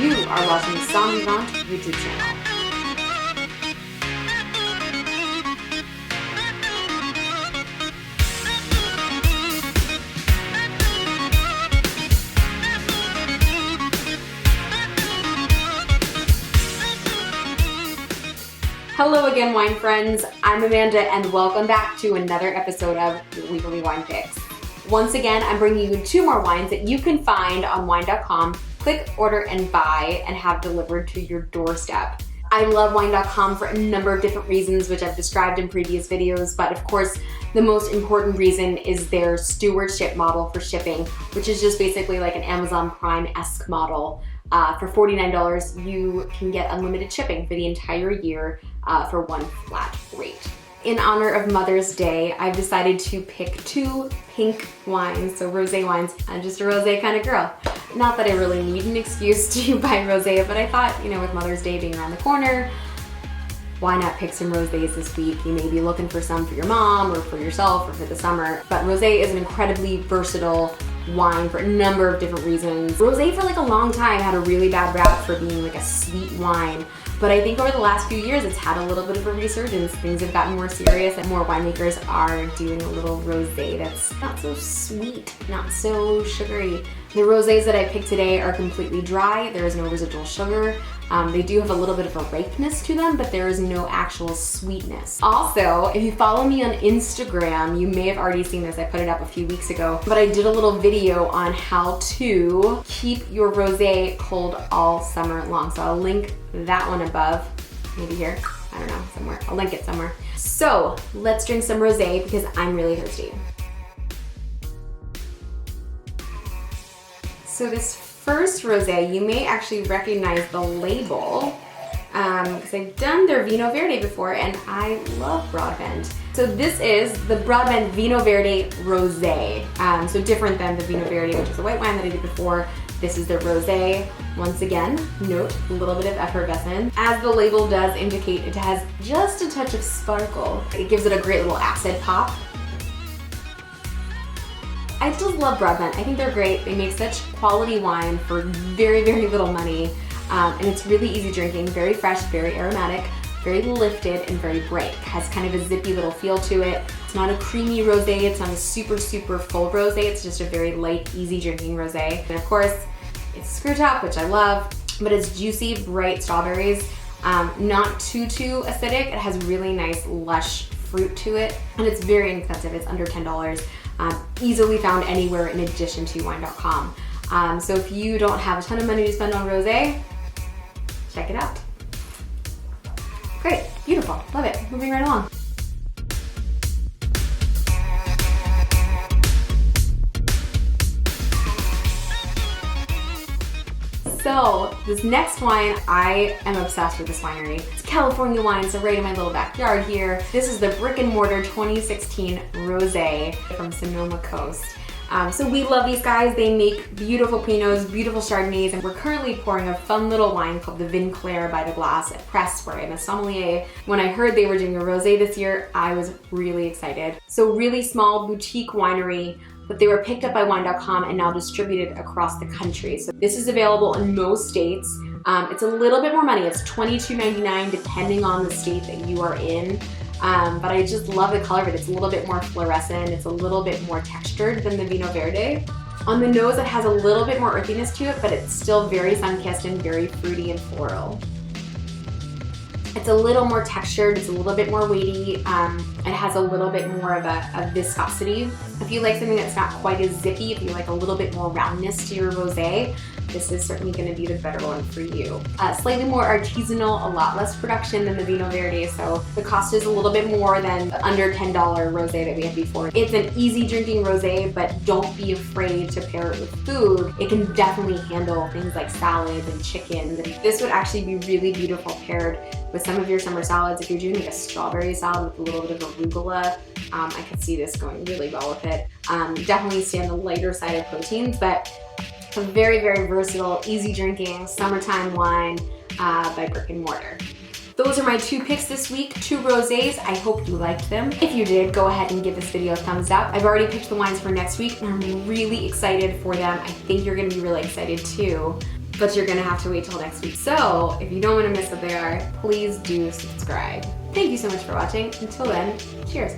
You are watching the SOMMVIVANT YouTube channel. Hello again, wine friends. I'm Amanda, and welcome back to another episode of your weekly wine picks. Once again, I'm bringing you 2 more wines that you can find on wine.com, click, order, and buy, and have delivered to your doorstep. I love wine.com for a number of different reasons, which I've described in previous videos, but of course, the most important reason is their stewardship model for shipping, which is just basically like an Amazon Prime-esque model. For $49, you can get unlimited shipping for the entire year for one flat rate. In honor of Mother's Day, I've decided to pick 2 pink wines, so rosé wines. I'm just a rosé kind of girl. Not that I really need an excuse to buy rosé, but I thought, with Mother's Day being around the corner, why not pick some rosés this week? You may be looking for some for your mom or for yourself or for the summer, but rosé is an incredibly versatile wine for a number of different reasons. Rosé for like a long time had a really bad rap for being like a sweet wine, but I think over the last few years it's had a little bit of a resurgence. Things have gotten more serious and more winemakers are doing a little rosé that's not so sweet, not so sugary. The rosés that I picked today are completely dry. There is no residual sugar. They do have a little bit of a ripeness to them, but there is no actual sweetness. Also, if you follow me on Instagram, you may have already seen this. I put it up a few weeks ago, but I did a little video on how to keep your rosé cold all summer long. So I'll link that one above, maybe here, I don't know, somewhere. I'll link it somewhere. So let's drink some rosé because I'm really thirsty. So this first rosé, you may actually recognize the label because I've done their Vinho Verde before and I love Broadbent. So this is the Broadbent Vinho Verde Rosé. So different than the Vinho Verde, which is a white wine that I did before. This is the rosé. Once again, note a little bit of effervescence. As the label does indicate, it has just a touch of sparkle. It gives it a great little acid pop. I just love Broadbent. I think they're great. They make such quality wine for very, very little money. And it's really easy drinking, very fresh, very aromatic, very lifted, and very bright. It has kind of a zippy little feel to it. It's not a creamy rosé. It's not a super, super full rosé. It's just a very light, easy drinking rosé. And of course, it's screw top, which I love, but it's juicy, bright strawberries. Not too acidic. It has really nice, lush fruit to it. And it's very inexpensive. It's under $10. Easily found anywhere in addition to wine.com. So if you don't have a ton of money to spend on rosé, check it out. Great, beautiful, love it. Moving right along. So this next wine, I am obsessed with this winery. It's California wine, so right in my little backyard here. This is the Brick and Mortar 2016 Rosé from Sonoma Coast. So we love these guys. They make beautiful Pinots, beautiful Chardonnays, and we're currently pouring a fun little wine called the Vin Clair by the Glass at Press, where I'm a sommelier. When I heard they were doing a rosé this year, I was really excited. So really small boutique winery, but they were picked up by wine.com and now distributed across the country. So this is available in most states. It's a little bit more money. It's $22.99 depending on the state that you are in. But I just love the color of it. It's a little bit more fluorescent. It's a little bit more textured than the Vinho Verde. On the nose, it has a little bit more earthiness to it, but it's still very sun-kissed and very fruity and floral. It's a little more textured, it's a little bit more weighty, it has a little bit more of a viscosity. If you like something that's not quite as zippy, if you like a little bit more roundness to your rosé, this is certainly going to be the better one for you. Slightly more artisanal, a lot less production than the Vinho Verde, so the cost is a little bit more than the under $10 rosé that we had before. It's an easy drinking rosé, but don't be afraid to pair it with food. It can definitely handle things like salads and chicken. This would actually be really beautiful paired with some of your summer salads. If you're doing like a strawberry salad with a little bit of arugula, I could see this going really well with it. Definitely stay on the lighter side of proteins, but a very, very versatile, easy drinking, summertime wine by Brick and Mortar. Those are my 2 picks this week, 2 rosés. I hope you liked them. If you did, go ahead and give this video a thumbs up. I've already picked the wines for next week and I'm really excited for them. I think you're gonna be really excited too. but you're gonna have to wait till next week. So if you don't wanna miss what they are, please do subscribe. Thank you so much for watching. Until then, cheers.